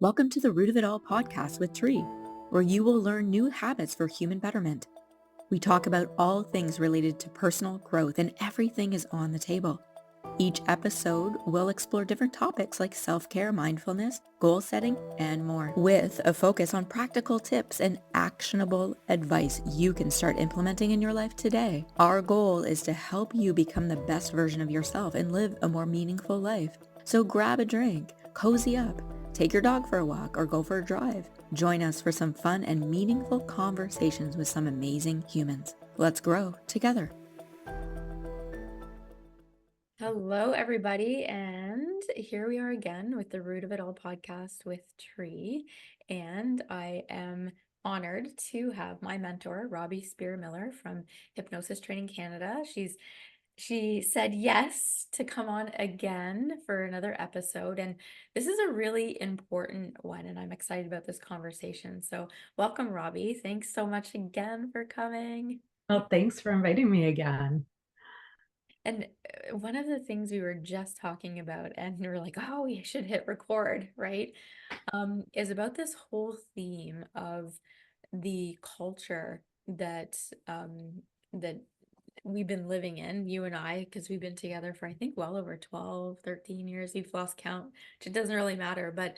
Welcome to the Root of It All podcast with Tree, where you will learn new habits for human betterment. We talk about all things related to personal growth and everything is on the table. Each episode will explore different topics like self-care, mindfulness, goal setting, and more, with a focus on practical tips and actionable advice you can start implementing in your life today. Our goal is to help you become the best version of yourself and live a more meaningful life. So grab a drink, cozy up, take your dog for a walk, or go for a drive. Join us for some fun and meaningful conversations with some amazing humans. Let's grow together. Hello, everybody, and here we are again with the Root of It All podcast with Tree, and I am honored to have my mentor, Robbie Spier Miller from Hypnosis Training Canada. She said yes to come on again for another episode, and this is a really important one, and I'm excited about this conversation. So welcome, Robbie. Thanks so much again for coming. Well, thanks for inviting me again. And one of the things we were just talking about, and we were like, oh, we should hit record, right? Is about this whole theme of the culture that that we've been living in, you and I, because we've been together for, I think, well over 12, 13 years. We've lost count, which it doesn't really matter. But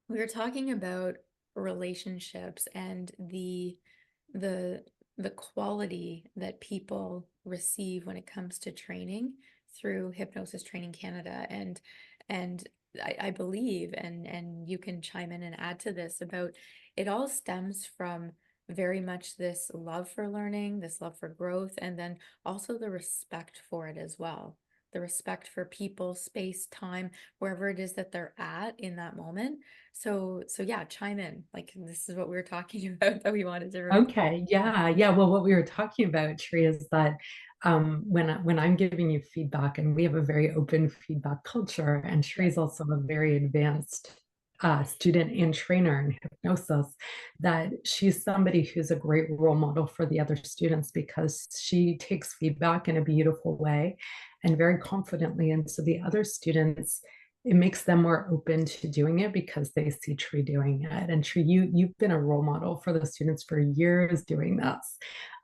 we were talking about relationships and the the quality that people receive when it comes to training through Hypnosis Training Canada. And I believe, and you can chime in and add to this, about it all stems from very much this love for learning, this love for growth, and then also the respect for it as well. The respect for people, space, time, wherever it is that they're at in that moment. So yeah, chime in. Like, this is what we were talking about that we wanted to record. Okay, yeah. Well, what we were talking about, Tree, is that when I'm giving you feedback, and we have a very open feedback culture, and Tree is also a very advanced student and trainer in hypnosis, that she's somebody who's a great role model for the other students because she takes feedback in a beautiful way and very confidently. And so the other students, it makes them more open to doing it because they see Tree doing it. And Tree, you've been a role model for the students for years doing this.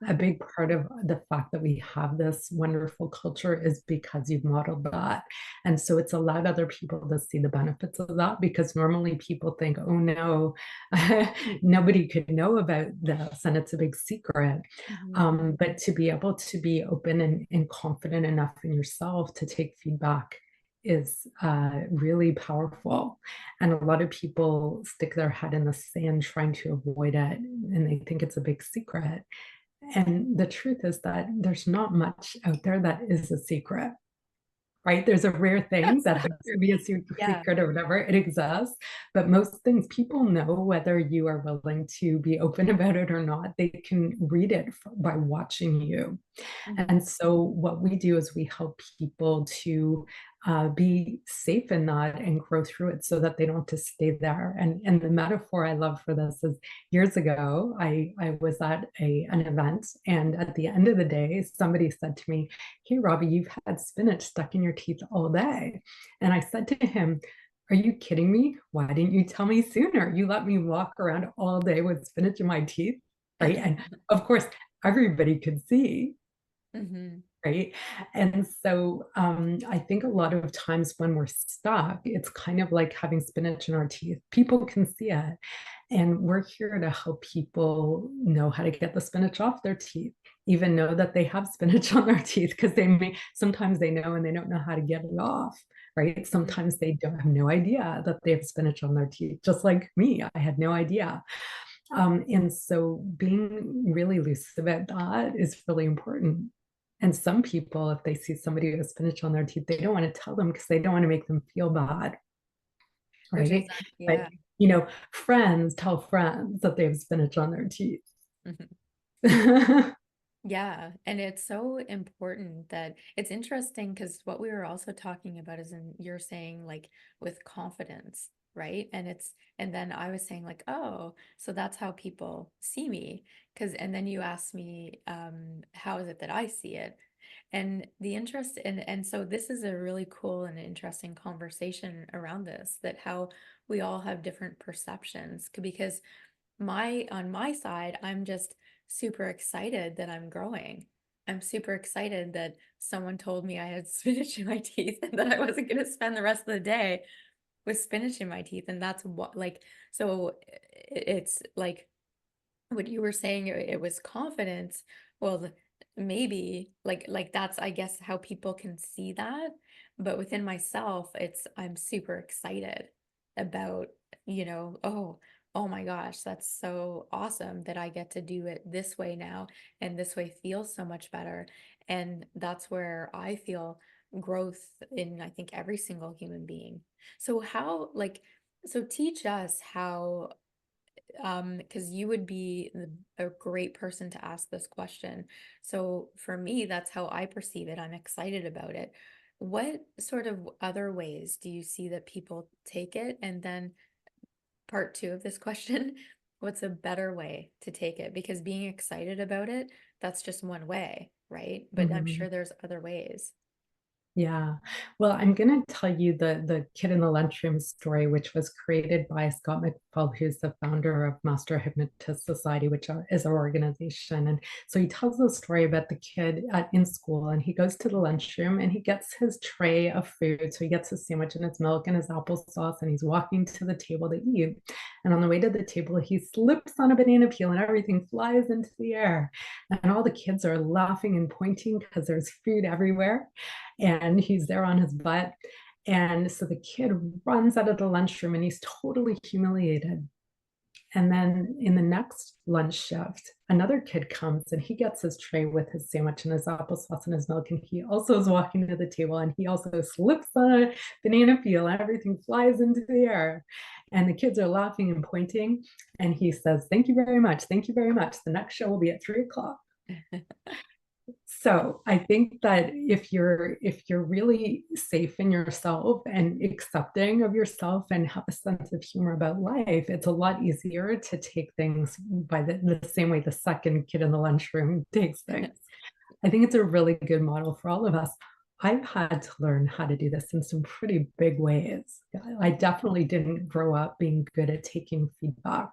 A big part of the fact that we have this wonderful culture is because you've modeled that. And so it's allowed other people to see the benefits of that, because normally people think, oh no, nobody could know about this and it's a big secret. But to be able to be open and confident enough in yourself to take feedback is really powerful. And a lot of people stick their head in the sand trying to avoid it, and they think it's a big secret. And the truth is that there's not much out there that is a secret, right? There's a rare things that has to be a secret or whatever, it exists. But most things people know, whether you are willing to be open about it or not. They can read it by watching you. And so what we do is we help people to be safe in that and grow through it so that they don't have to stay there. And the metaphor I love for this is, years ago, I was at an event, and at the end of the day, somebody said to me, hey, Robbie, you've had spinach stuck in your teeth all day. And I said to him, are you kidding me? Why didn't you tell me sooner? You let me walk around all day with spinach in my teeth, right? And of course, everybody could see. Right. And so I think a lot of times when we're stuck, it's kind of like having spinach in our teeth. People can see it. And we're here to help people know how to get the spinach off their teeth, even know that they have spinach on their teeth, because sometimes they know and they don't know how to get it off. Right. Sometimes they don't have no idea that they have spinach on their teeth, just like me. I had no idea. And so being really loose about that is really important. And some people, if they see somebody with spinach on their teeth, they don't want to tell them because they don't want to make them feel bad. Right. But, friends tell friends that they have spinach on their teeth. Yeah. And it's so important that it's interesting, because what we were also talking about is, you're saying, like, with confidence, right? And then I was saying, like, oh, so that's how people see me. And then you asked me, how is it that I see it? And the interest and so this is a really cool and interesting conversation around this, that how we all have different perceptions because on my side, I'm just super excited that I'm growing. I'm super excited that someone told me I had spinach in my teeth and that I wasn't going to spend the rest of the day with spinach in my teeth. And that's what, like, so it's like what you were saying, it was confidence. Well, maybe like that's, I guess, how people can see that. But within myself, I'm super excited about, oh my gosh, that's so awesome that I get to do it this way now, and this way feels so much better. And that's where I feel growth in, I think, every single human being. So so teach us how, because you would be a great person to ask this question. So for me, that's how I perceive it. I'm excited about it. What sort of other ways do you see that people take it? And then part two of this question, what's a better way to take it? Because being excited about it, that's just one way, right? But I'm Mhm. sure there's other ways. Yeah. Well, I'm going to tell you the kid in the lunchroom story, which was created by Scott McFall, who's the founder of Master Hypnotist Society, which is our organization. And so he tells the story about the kid in school, and he goes to the lunchroom and he gets his tray of food. So he gets his sandwich and his milk and his applesauce, and he's walking to the table to eat. And on the way to the table, he slips on a banana peel and everything flies into the air. And all the kids are laughing and pointing because there's food everywhere, and he's there on his butt. And so the kid runs out of the lunchroom and he's totally humiliated. And then in the next lunch shift, another kid comes and he gets his tray with his sandwich and his applesauce and his milk. And he also is walking to the table and he also slips on a banana peel and everything flies into the air. And the kids are laughing and pointing. And he says, "Thank you very much. Thank you very much. The next show will be at 3 o'clock." So I think that if you're really safe in yourself and accepting of yourself and have a sense of humor about life, it's a lot easier to take things by the same way the second kid in the lunchroom takes things. I think it's a really good model for all of us. I've had to learn how to do this in some pretty big ways. I definitely didn't grow up being good at taking feedback,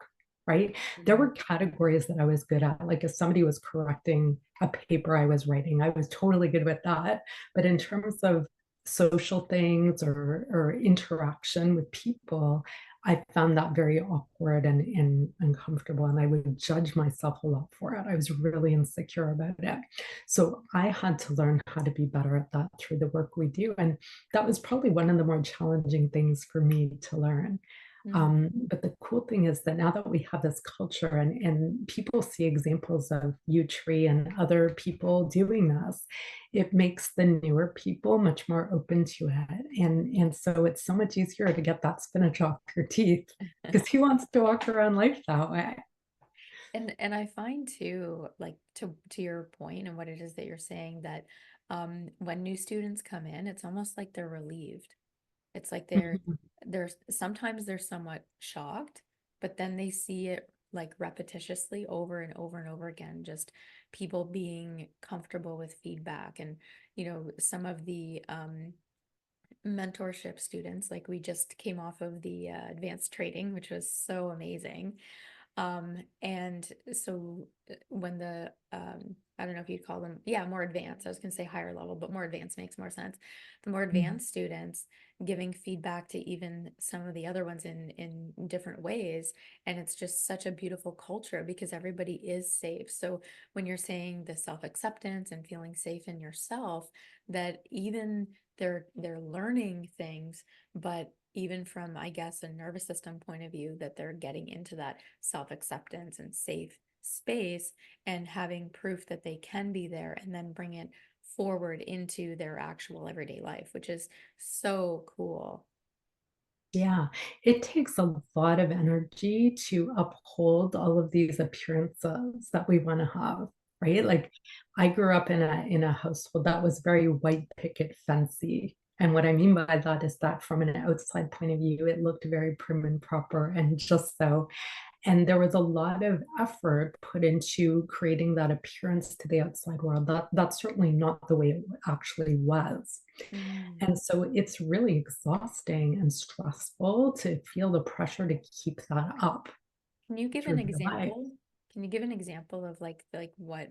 right? There Mhm. were categories that I was good at. Like if somebody was correcting a paper I was writing, I was totally good with that. But in terms of social things or interaction with people, I found that very awkward and uncomfortable. And I would judge myself a lot for it. I was really insecure about it. So I had to learn how to be better at that through the work we do. And that was probably one of the more challenging things for me to learn. Mm. But the cool thing is that now that we have this culture and people see examples of you, Tree, and other people doing this, it makes the newer people much more open to it. And so it's so much easier to get that spinach off your teeth because who wants to walk around life that way? And I find too, like to your point and what it is that you're saying, that when new students come in, it's almost like they're relieved. It's like Mhm. sometimes they're somewhat shocked, but then they see it like repetitiously over and over and over again, just people being comfortable with feedback. And some of the mentorship students, like we just came off of the advanced trading, which was so amazing. And so when I don't know if you'd call them, yeah, more advanced. I was gonna say higher level, but more advanced makes more sense. The more Mhm. advanced students giving feedback to even some of the other ones in different ways. And it's just such a beautiful culture because everybody is safe. So when you're saying the self-acceptance and feeling safe in yourself, that even they're learning things, but even from, I guess, a nervous system point of view, that they're getting into that self-acceptance and safe space and having proof that they can be there and then bring it forward into their actual everyday life, which is so cool. Yeah, it takes a lot of energy to uphold all of these appearances that we want to have, right? Like I grew up in a household that was very white picket fancy. And what I mean by that is that from an outside point of view, it looked very prim and proper and just so. And there was a lot of effort put into creating that appearance to the outside world. That's certainly not the way it actually was. Mm. And so it's really exhausting and stressful to feel the pressure to keep that up Can you give an through your life. example? Can you give an example of like what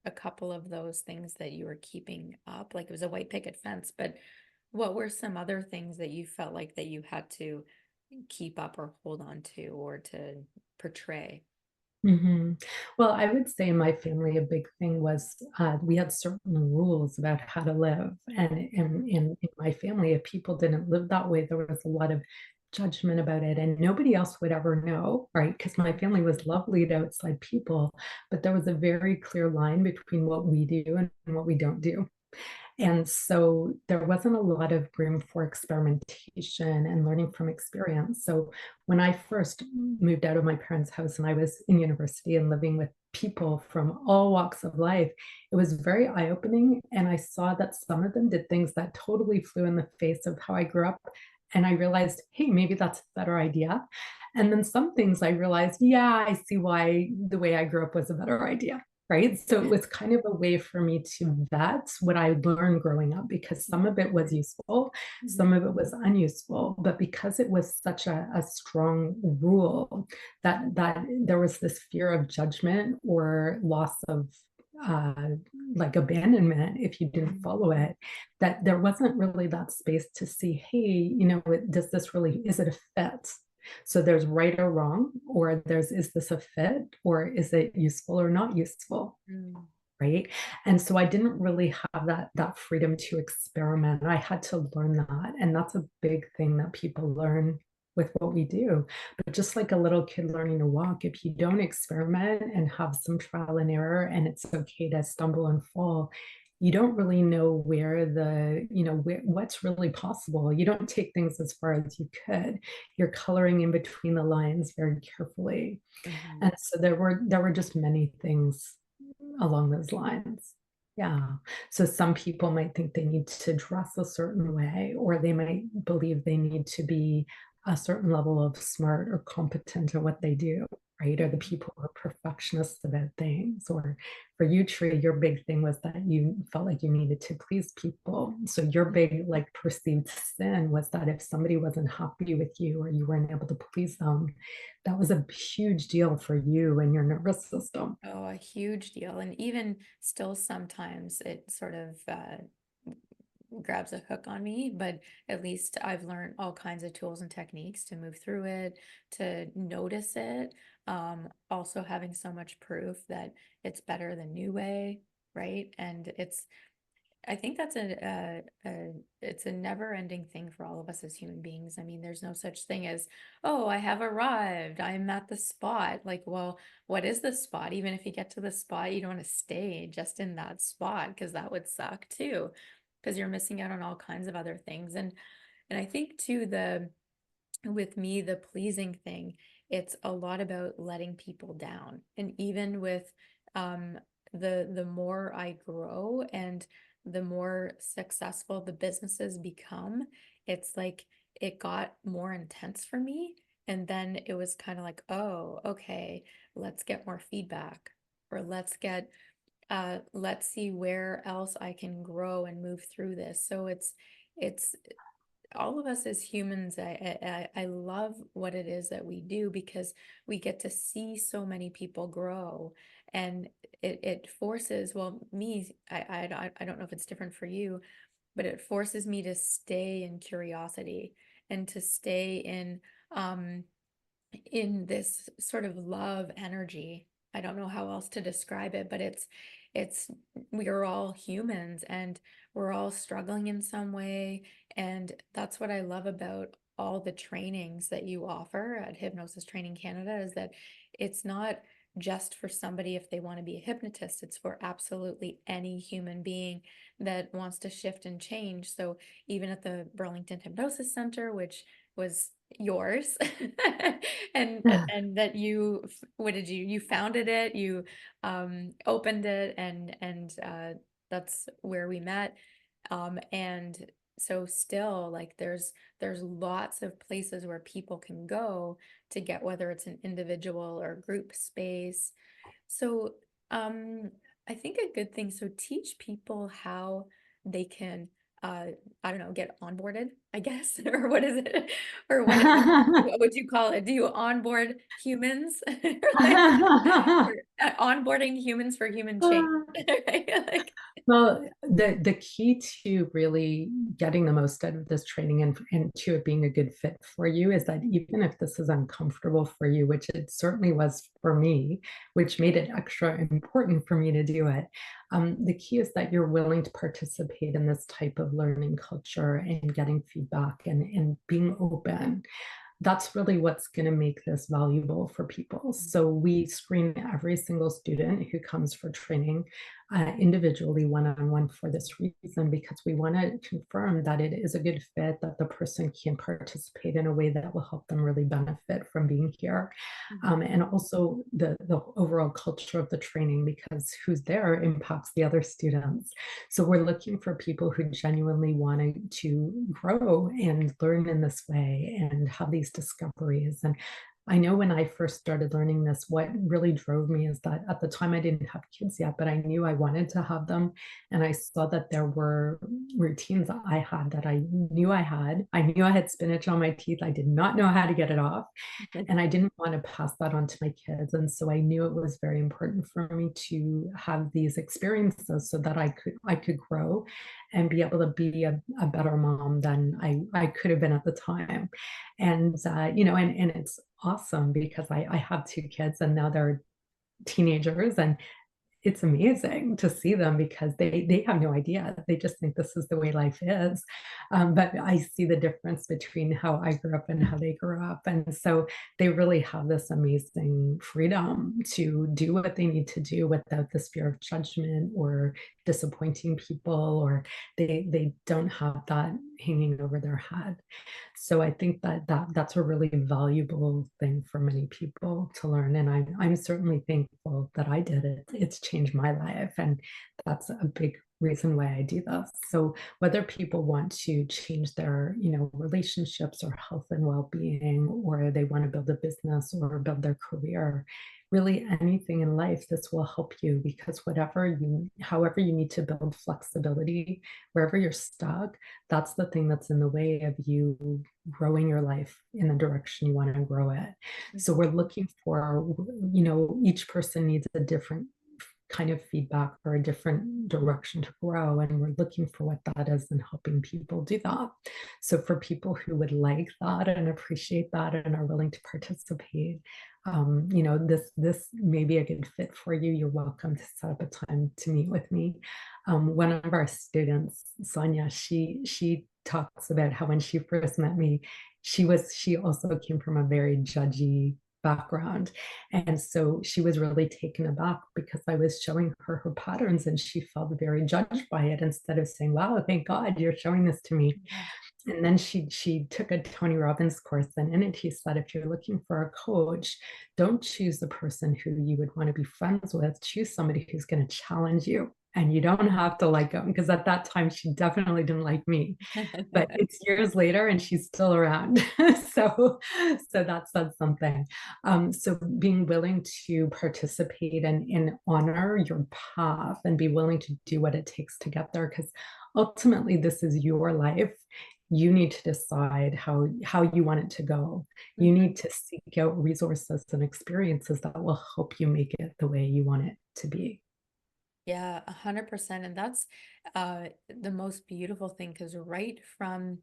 a couple of those things that you were keeping up? Like it was a white picket fence, but what were some other things that you felt like that you had to keep up or hold on to or to portray? Mhm. Well, I would say in my family, a big thing was, we had certain rules about how to live, and in my family, if people didn't live that way, there was a lot of judgment about it, and nobody else would ever know, right? Because my family was lovely to outside people, but there was a very clear line between what we do and what we don't do. And so there wasn't a lot of room for experimentation and learning from experience. So when I first moved out of my parents' house and I was in university and living with people from all walks of life, it was very eye opening. And I saw that some of them did things that totally flew in the face of how I grew up. And I realized, hey, maybe that's a better idea. And then some things I realized, yeah, I see why the way I grew up was a better idea. Right? So it was kind of a way for me to vet what I learned growing up because some of it was useful, some Mhm. of it was unuseful. But because it was such a strong rule that there was this fear of judgment or loss of uh, like abandonment if you didn't follow it, that there wasn't really that space to see, hey, does this really, is it a fit? So there's right or wrong, or there's is this a fit, or is it useful or not useful? Mm. Right. And so I didn't really have that freedom to experiment. I had to learn that. And that's a big thing that people learn with what we do. But just like a little kid learning to walk, if you don't experiment and have some trial and error, and it's okay to stumble and fall, you don't really know where what's really possible. You don't take things as far as you could. You're coloring in between the lines very carefully. Mhm. And so there were just many things along those lines. Yeah. So some people might think they need to dress a certain way, or they might believe they need to be a certain level of smart or competent at what they do, right? Or the Mhm. people who are perfectionists about things. Or for you, Tree, your big thing was that you felt like you needed to please people. So your big, like, perceived sin was that if somebody wasn't happy with you or you weren't able to please them, that was a huge deal for you and your nervous system. Oh, a huge deal. And even still sometimes it sort of grabs a hook on me, but at least I've learned all kinds of tools and techniques to move through it, to notice it. Also having so much proof that it's better the new way, right? And I think that's it's a never-ending thing for all of us as human beings. I mean, there's no such thing as, oh, I have arrived. I'm at the spot. Like, well, what is the spot? Even if you get to the spot, you don't want to stay just in that spot because that would suck too, because you're missing out on all kinds of other things. And I think too, the with me, the pleasing thing, it's a lot about letting people down. And even with um the more I grow and the more successful the businesses become, it's like it got more intense for me. And then it was kind of like, oh, okay, let's get more feedback, or let's see where else I can grow and move through this. So it's all of us as humans, I love what it is that we do because we get to see so many people grow, and it forces, well, me, I don't know if it's different for you, but it forces me to stay in curiosity and to stay in this sort of love energy. I don't know how else to describe it, but it's we are all humans and we're all struggling in some way. And that's what I love about all the trainings that you offer at Hypnosis Training Canada is that it's not just for somebody if they want to be a hypnotist. It's for absolutely any human being that wants to shift and change. So even at the Burlington Hypnosis Center, which was yours, and Yeah. and that what did you founded it, you opened it, and that's where we met. And so still, like, there's lots of places where people can go to get, whether it's an individual or group space. So, um, I think a good thing, so teach people how they can, uh, I don't know, get onboarded, I guess, or what is it? Or what would you call it? Do you onboard humans? Like, or, onboarding humans for human change, right? Like, Well, the key to really getting the most out of this training and to it being a good fit for you is that even if this is uncomfortable for you, which it certainly was for me, which made it extra important for me to do it, the key is that you're willing to participate in this type of learning culture and getting feedback and being open. That's really what's going to make this valuable for people. So we screen every single student who comes for training individually, one-on-one, for this reason, because we want to confirm that it is a good fit, that the person can participate in a way that will help them really benefit from being here. mhm, And also the overall culture of the training, because who's there impacts the other students. So we're looking for people who genuinely wanted to grow and learn in this way and have these discoveries. And I know when I first started learning this, what really drove me is that at the time I didn't have kids yet, but I knew I wanted to have them. And I saw that there were routines that I had that I knew I had. I knew I had spinach on my teeth. I did not know how to get it off. And I didn't want to pass that on to my kids. And so I knew it was very important for me to have these experiences so that I could grow and be able to be a better mom than I could have been at the time. And and it's awesome because I have two kids and now they're teenagers, and it's amazing to see them because they have no idea. They just think this is the way life is. But I see the difference between how I grew up and how they grew up. And so they really have this amazing freedom to do what they need to do without this fear of judgment or disappointing people, or they don't have that hanging over their head. So I think that's a really valuable thing for many people to learn, and I'm certainly thankful that I did it. It's changed my life, and that's a big reason why I do this. So whether people want to change their, relationships or health and well-being, or they want to build a business or build their career, really anything in life, this will help you, because however you need to build flexibility, wherever you're stuck, that's the thing that's in the way of you growing your life in the direction you want to grow it. So we're looking for, each person needs a different kind of feedback or a different direction to grow. And we're looking for what that is and helping people do that. So for people who would like that and appreciate that and are willing to participate, this may be a good fit for you. You're welcome to set up a time to meet with me. One of our students, Sonia, she talks about how when she first met me, she also came from a very judgy background. And so she was really taken aback because I was showing her patterns and she felt very judged by it, instead of saying, wow, thank God you're showing this to me. yeah. And then she took a Tony Robbins course, and in it he said, if you're looking for a coach, don't choose the person who you would want to be friends with. Choose somebody who's going to challenge you. And you don't have to like them, because at that time she definitely didn't like me. But it's years later and she's still around. So that said something. So being willing to participate and honor your path and be willing to do what it takes to get there, because ultimately this is your life. You need to decide how you want it to go. You need to seek out resources and experiences that will help you make it the way you want it to be. Yeah, 100%. And that's the most beautiful thing, because right from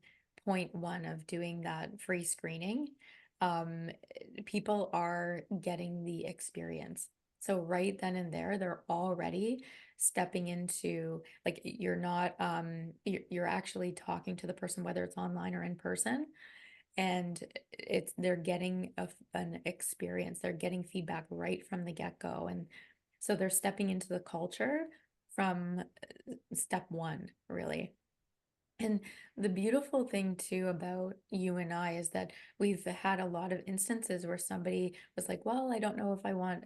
point one of doing that free screening, people are getting the experience. So right then and there, they're already stepping into, like, you're not you're actually talking to the person, whether it's online or in person, and they're getting an experience, they're getting feedback right from the get-go, and so they're stepping into the culture from step one, really. And the beautiful thing too about you and I is that we've had a lot of instances where somebody was like, well, I don't know if I want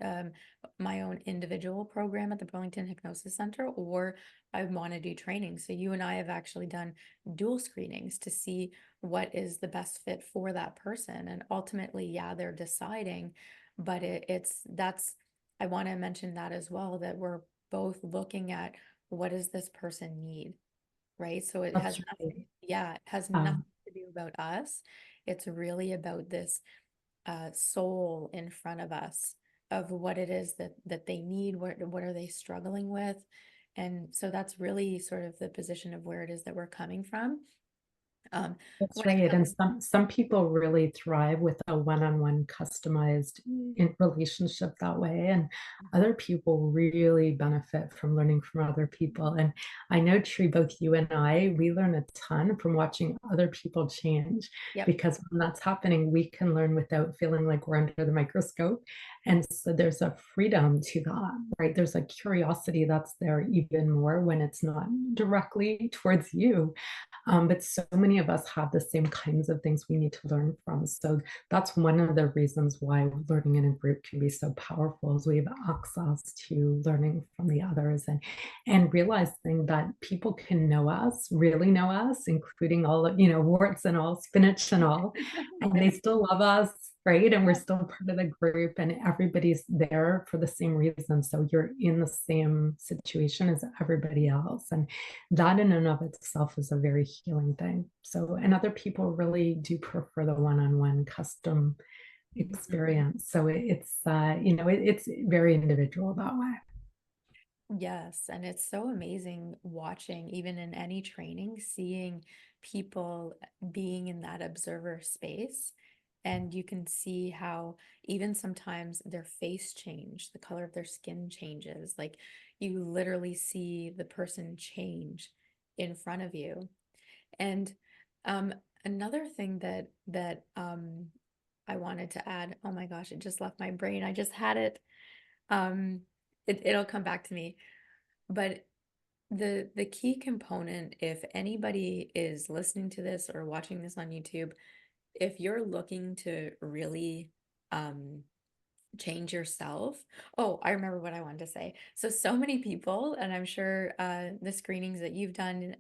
my own individual program at the Burlington Hypnosis Center, or I want to do training. So you and I have actually done dual screenings to see what is the best fit for that person. And ultimately, yeah, they're deciding, but I want to mention that as well, that we're both looking at what does this person need, right? So it has That's right. nothing, yeah, it has nothing Um, to do about us. It's really about this soul in front of us of what it is that they need, what are they struggling with. And so that's really sort of the position of where it is that we're coming from. Um, That's when it right. And comes, some people really thrive with a one-on-one customized relationship that way. And other people really benefit from learning from other people. And I know, Tree, both you and I, we learn a ton from watching other people change, yep. because when that's happening, we can learn without feeling like we're under the microscope. And so there's a freedom to that, right? There's a curiosity that's there even more when it's not directly towards you. But so many of us have the same kinds of things we need to learn from. So that's one of the reasons why learning in a group can be so powerful, is we have access to learning from the others, and realizing that people can know us, really know us, including all of, warts and all, spinach and all, and Yeah. they still love us, right? And we're still part of the group, and everybody's there for the same reason. So you're in the same situation as everybody else. And that in and of itself is a very healing thing. So, and other people really do prefer the one-on-one custom Mhm. experience. So it's very individual that way. Yes, and it's so amazing watching, even in any training, seeing people being in that observer space. And you can see how even sometimes their face change, the color of their skin changes. Like you literally see the person change in front of you. And um, another thing that I wanted to add, oh my gosh, it just left my brain. I just had it. Um, it'll come back to me. But the key component, if anybody is listening to this or watching this on YouTube, if you're looking to really um change yourself. Oh, I remember what I wanted to say. So many people, and I'm sure the screenings that you've done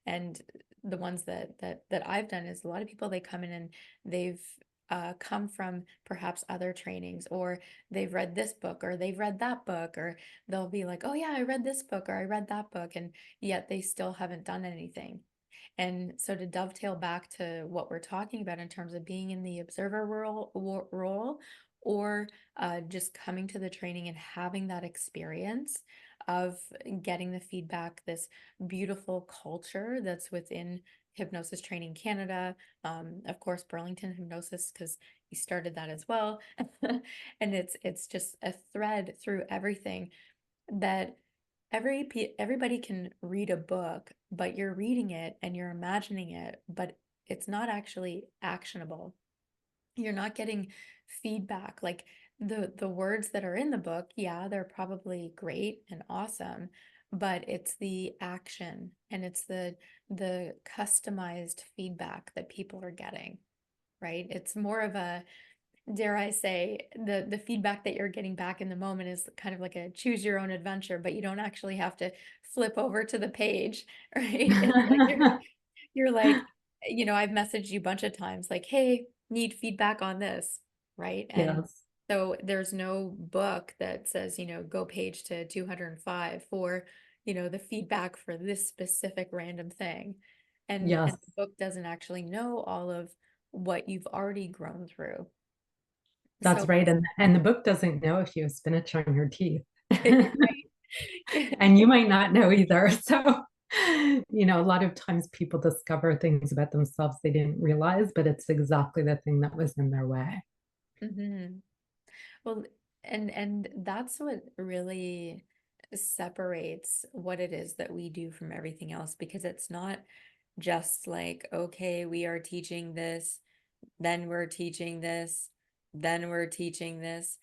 and the ones that I've done, is a lot of people, they come in and they've come from perhaps other trainings, or they've read this book or they've read that book, or they'll be like, oh yeah, I read this book or I read that book, and yet they still haven't done anything. And so to dovetail back to what we're talking about in terms of being in the observer role, or just coming to the training and having that experience of getting the feedback, this beautiful culture that's within Hypnosis Training Canada, of course, Burlington Hypnosis, because he started that as well. And it's just a thread through everything that everybody can read a book, but you're reading it and you're imagining it, but it's not actually actionable. You're not getting feedback. Like the words that are in the book, yeah, they're probably great and awesome, but it's the action and it's the customized feedback that people are getting, right? It's more of a, dare I say, the feedback that you're getting back in the moment is kind of like a choose your own adventure, but you don't actually have to flip over to the page, right? It's like you're like, I've messaged you a bunch of times like, hey, need feedback on this, right? And Yes, so there's no book that says, go page to 205 for, the feedback for this specific random thing. And yes, the book doesn't actually know all of what you've already grown through. that's So, right. And the book doesn't know if you have spinach on your teeth. right. And you might not know either. So, a lot of times people discover things about themselves they didn't realize, but it's exactly the thing that was in their way. Mhm. Well, and that's what really separates what it is that we do from everything else, because it's not just like, okay, we are teaching this, then we're teaching this, then we're teaching this.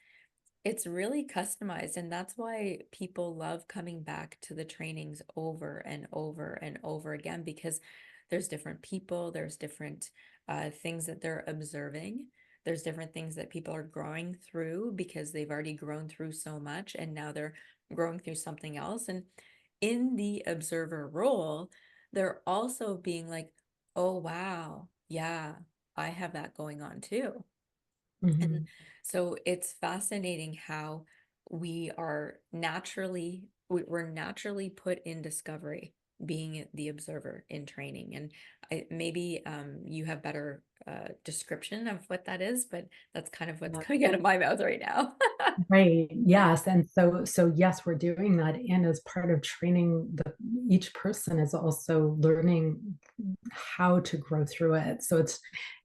It's really customized, and that's why people love coming back to the trainings over and over and over again, because there's different people, there's different things that they're observing, there's different things that people are growing through because they've already grown through so much and now they're growing through something else. And in the observer role, they're also being like, oh, wow, yeah, I have that going on too. And Mhm. so it's fascinating how we're naturally put in discovery, being the observer in training. And maybe you have better description of what that is, but that's kind of what's Yeah. coming out of my mouth right now. Right. Yes. And so yes, we're doing that. And as part of training, each person is also learning how to grow through it. So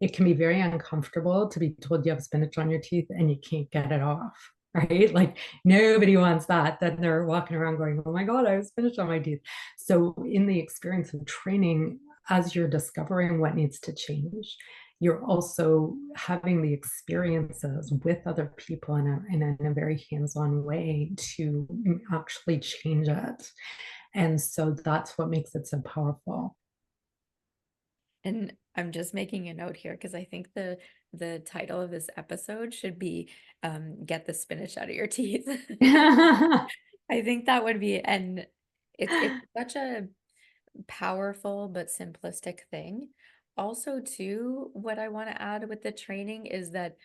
it can be very uncomfortable to be told you have spinach on your teeth and you can't get it off. Right. Like nobody wants that. Then they're walking around going, oh my God, I have spinach on my teeth. So in the experience of training, as you're discovering what needs to change, you're also having the experiences with other people in a very hands-on way to actually change it. And so that's what makes it so powerful. And I'm just making a note here because I think the title of this episode should be Get the Spinach Out of Your Teeth. I think that would be, and it's such a powerful but simplistic thing. Also, too, what I want to add with the training is that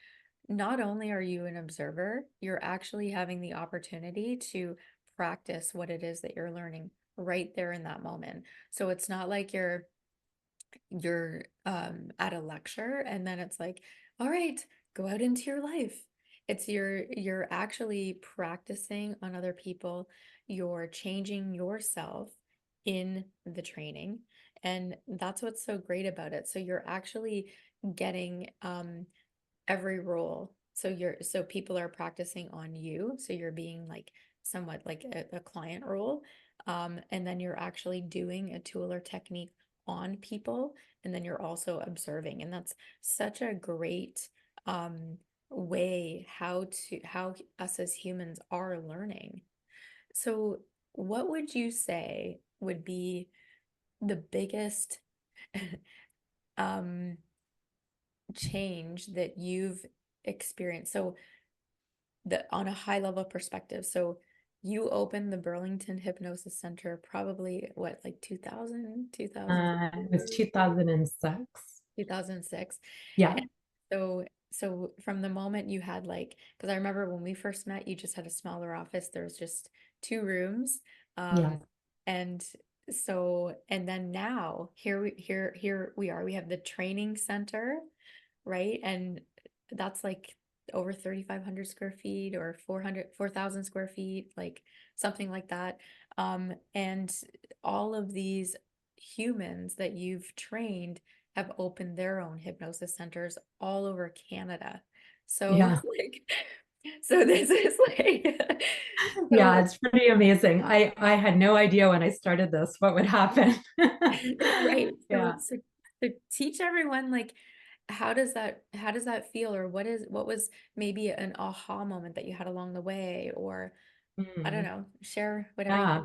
not only are you an observer, you're actually having the opportunity to practice what it is that you're learning right there in that moment. So it's not like you're at a lecture and then it's like, all right, go out into your life. It's you're actually practicing on other people, you're changing yourself in the training, and that's what's so great about it. So you're actually getting every role. So people are practicing on you, so you're being like somewhat like a client role, and then you're actually doing a tool or technique on people, and then you're also observing, and that's such a great way how us as humans are learning. So what would you say would be the biggest um change that you've experienced? So the on a high level perspective. So you opened the Burlington Hypnosis Center probably what, like 2000, It was 2006. 2006. Yeah. And so from the moment you had like, because I remember when we first met, you just had a smaller office. There was just two rooms. Yeah. Um, and and then now here we are. We have the training center, right? And that's like over 3,500 square feet or 4,000 square feet, like something like that. And all of these humans that you've trained have opened their own hypnosis centers all over Canada. So Yeah. like, so this is like, Yeah. so It's pretty amazing. I had no idea when I started this what would happen. right. So, Yeah. so teach everyone like how does that feel, or what was maybe an aha moment that you had along the way, or I don't Mm. know, share whatever you Yeah.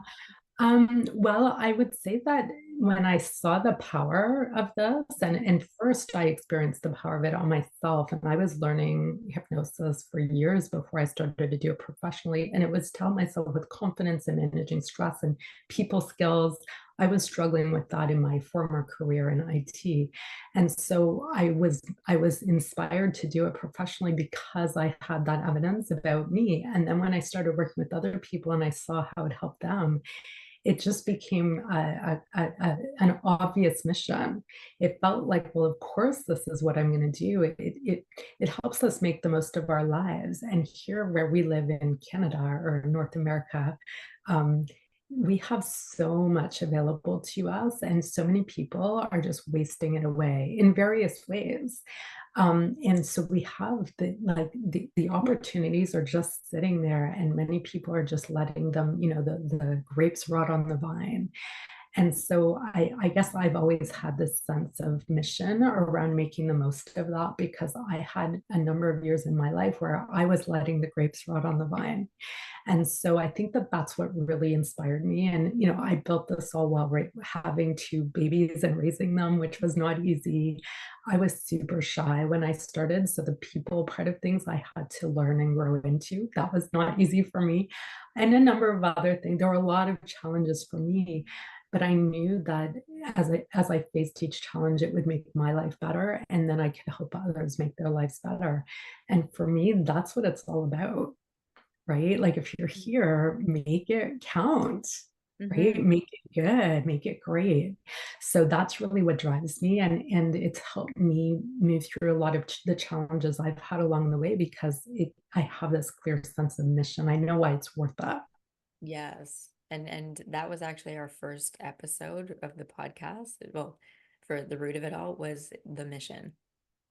want. Well, I would say that when I saw the power of this, and first I experienced the power of it on myself, and I was learning hypnosis for years before I started to do it professionally. And it was to help myself with confidence and managing stress and people skills. I was struggling with that in my former career in IT. And so I was inspired to do it professionally because I had that evidence about me. And then when I started working with other people and I saw how it helped them, it just became an obvious mission. It felt like, well, of course, this is what I'm going to do. It helps us make the most of our lives. And here, where we live in Canada or North America, um, we have so much available to us, and so many people are just wasting it away in various ways. And so we have the opportunities are just sitting there, and many people are just letting them, the grapes rot on the vine. And so I guess I've always had this sense of mission around making the most of that because I had a number of years in my life where I was letting the grapes rot on the vine. And so I think that that's what really inspired me. And, I built this all while having two babies and raising them, which was not easy. I was super shy when I started. So the people part of things I had to learn and grow into, that was not easy for me. And a number of other things. There were a lot of challenges for me. But I knew that as I faced each challenge, it would make my life better. And then I could help others make their lives better. And for me, that's what it's all about, right? Like if you're here, make it count, right? Mm-hmm. Make it good, make it great. So that's really what drives me. And it's helped me move through a lot of the challenges I've had along the way because I have this clear sense of mission. I know why it's worth it. Yes. And that was actually our first episode of the podcast. Well, for the root of it all was the mission.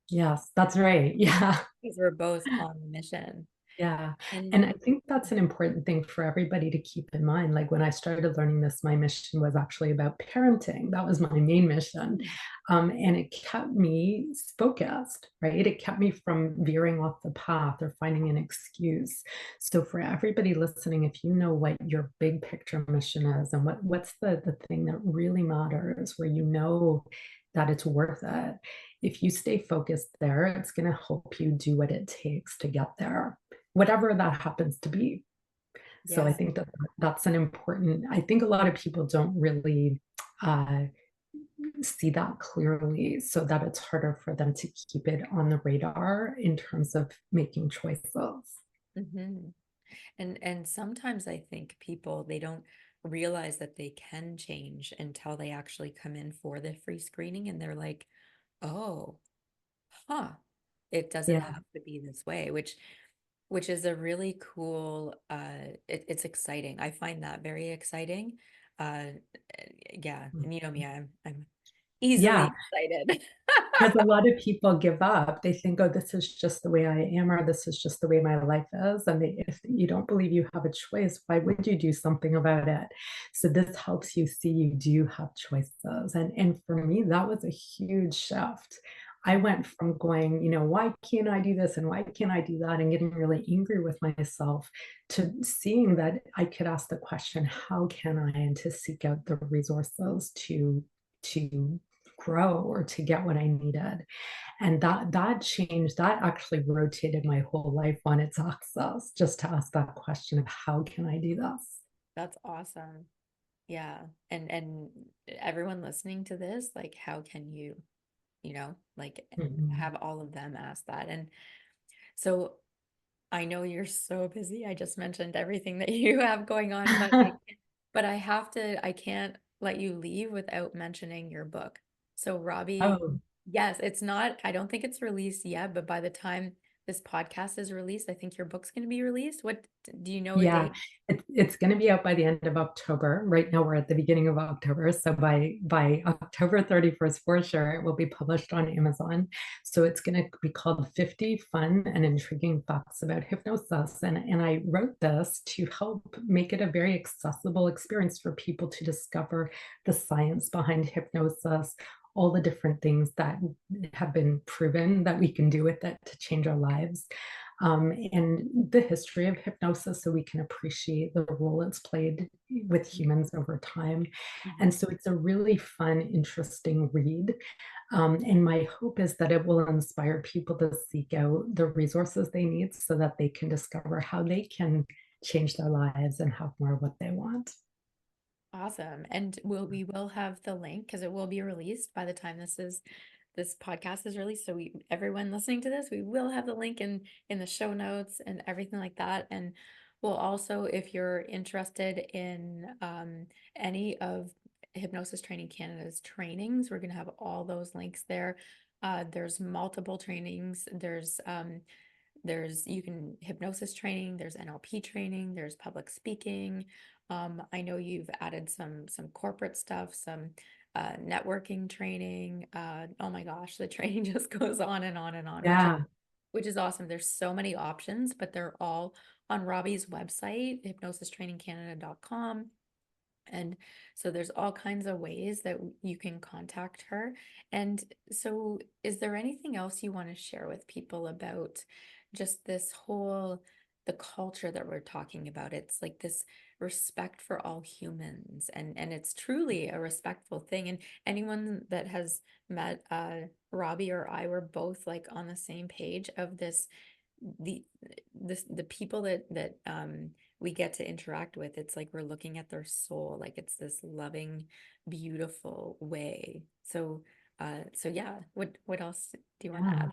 Yes, that's right. Yeah. Because we're both on a mission. Yeah. And And I think that's an important thing for everybody to keep in mind. Like when I started learning this, my mission was actually about parenting. That was my main mission. And it kept me focused, right? It kept me from veering off the path or finding an excuse. So for everybody listening, if you know what your big picture mission is and what's the thing that really matters, where you know that it's worth it, if you stay focused there, it's going to help you do what it takes to get there, whatever that happens to be. So I yeah. think that that's an important, I think a lot of people don't really uh, see that clearly, so that it's harder for them to keep it on the radar in terms of making choices. Mm-hmm. And sometimes I think people they don't realize that they can change until they actually come in for the free screening and they're like, "Oh, huh. It doesn't Yeah. have to be this way," which is a really cool it's exciting. I find that very exciting. Uh yeah, and you know me, I'm Yeah. easily excited. Because a lot of people give up. They think, oh, this is just the way I am, or this is just the way my life is. And if you don't believe you have a choice, why would you do something about it? So this helps you see you do have choices. And for me, that was a huge shift. I went from going, why can't I do this and why can't I do that, and getting really angry with myself, to seeing that I could ask the question, how can I, and to seek out the resources to grow or to get what I needed. And that changed, that actually rotated my whole life on its axis, just to ask that question of how can I do this? That's awesome. Yeah. And everyone listening to this, like how can you, like Mhm. have all of them ask that. And so I know you're so busy. I just mentioned everything that you have going on, but I can't let you leave without mentioning your book. So Robbie, Oh, yes, it's not, I don't think it's released yet, but by the time this podcast is released, I think your book's going to be released. What do you know a yeah, date? it's going to be out by the end of October. Right now, we're at the beginning of October, so by October 31st, for sure, it will be published on Amazon. So it's going to be called 50 Fun and Intriguing Facts About Hypnosis, and I wrote this to help make it a very accessible experience for people to discover the science behind hypnosis, all the different things that have been proven that we can do with it to change our lives, and the history of hypnosis, so we can appreciate the role it's played with humans over time. And Mhm. so it's a really fun, interesting read. And my hope is that it will inspire people to seek out the resources they need so that they can discover how they can change their lives and have more of what they want. Awesome. And we will have the link because it will be released by the time this podcast is released. So everyone listening to this, we will have the link in the show notes and everything like that. And we'll also, if you're interested in any of Hypnosis Training Canada's trainings, we're gonna have all those links there. There's multiple trainings. There's you can hypnosis training, there's NLP training, there's public speaking. I know you've added some corporate stuff, some networking training. Oh my gosh, the training just goes on and on and on, Yeah. which is awesome. There's so many options, but they're all on Robbie's website, hypnosistrainingcanada.com. And so there's all kinds of ways that you can contact her. And so is there anything else you want to share with people about just this whole the culture that we're talking about? It's like this respect for all humans, and it's truly a respectful thing. And anyone that has met Robbie or I were both like on the same page of the the people that we get to interact with. It's like we're looking at their soul, like it's this loving, beautiful way. So yeah, what else do you want to Yeah. add?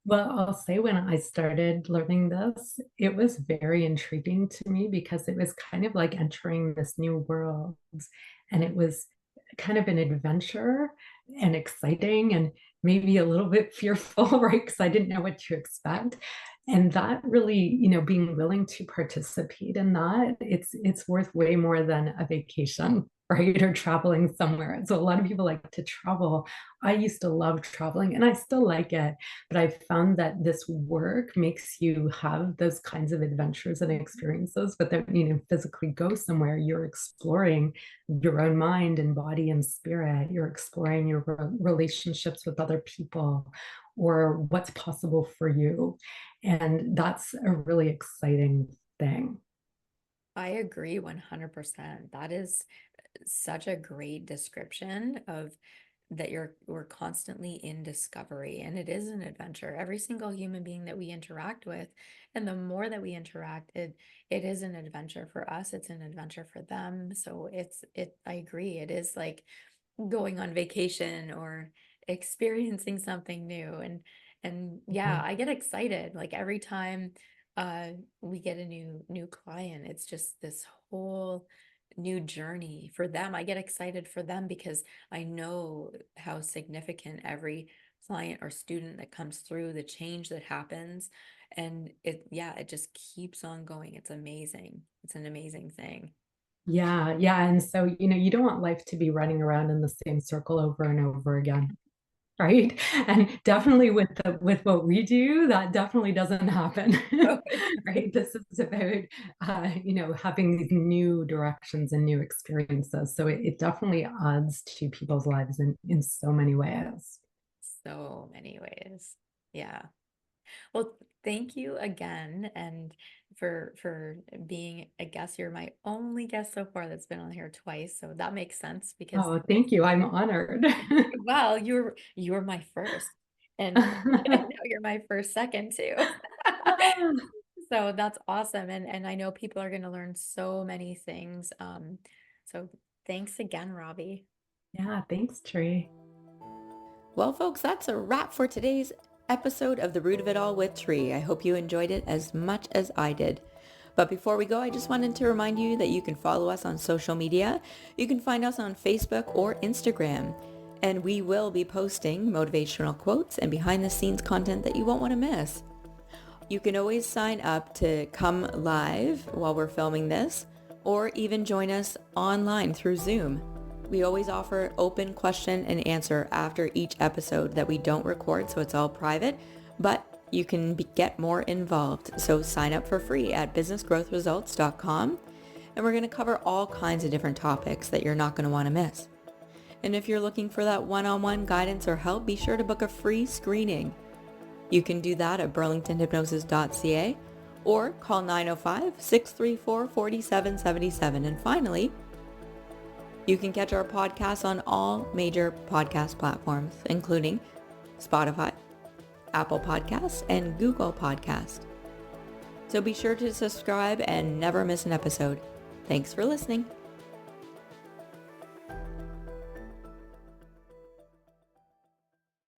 Well, I'll say when I started learning this, it was very intriguing to me because it was kind of like entering this new world. And it was kind of an adventure and exciting and maybe a little bit fearful, right? Because I didn't know what to expect. And that really, being willing to participate in that, it's worth way more than a vacation, right? Or traveling somewhere. So a lot of people like to travel. I used to love traveling and I still like it, but I found that this work makes you have those kinds of adventures and experiences, but that physically go somewhere. You're exploring your own mind and body and spirit. You're exploring your relationships with other people or what's possible for you. And that's a really exciting thing. I agree 100%. That is such a great description of that we're constantly in discovery, and it is an adventure. Every single human being that we interact with, and the more that we interact, it is an adventure for us, it's an adventure for them. So I agree, it is like going on vacation or experiencing something new. And yeah, Yeah. I get excited like every time uh we get a new client. It's just this whole new journey for them. I get excited for them because I know how significant every client or student that comes through, the change that happens, and it just keeps on going. It's amazing. It's an amazing thing. Yeah, yeah. And so, you don't want life to be running around in the same circle over and over again, right? And definitely with what we do, that definitely doesn't happen. Right? This is about having these new directions and new experiences. So it definitely adds to people's lives in so many ways. So many ways. Yeah. Well, thank you again, and for being a guest. You're my only guest so far that's been on here twice, so that makes sense because Oh, thank you. I'm honored. well, you're my first, and now you're my first second too. So that's awesome, and I know people are going to learn so many things. So thanks again, Robbie. Yeah, thanks, Tree. Well, folks, that's a wrap for today's episode of The Root of It All with Tree. I hope you enjoyed it as much as I did. But before we go, I just wanted to remind you that you can follow us on social media. You can find us on Facebook or Instagram. And we will be posting motivational quotes and behind the scenes content that you won't want to miss. You can always sign up to come live while we're filming this, or even join us online through Zoom. We always offer open question and answer after each episode that we don't record, so it's all private, but you can get more involved. So sign up for free at businessgrowthresults.com, and we're going to cover all kinds of different topics that you're not going to want to miss. And if you're looking for that one-on-one guidance or help, be sure to book a free screening. You can do that at burlingtonhypnosis.ca or call 905-634-4777. And finally, you can catch our podcast on all major podcast platforms, including Spotify, Apple Podcasts, and Google Podcasts. So be sure to subscribe and never miss an episode. Thanks for listening.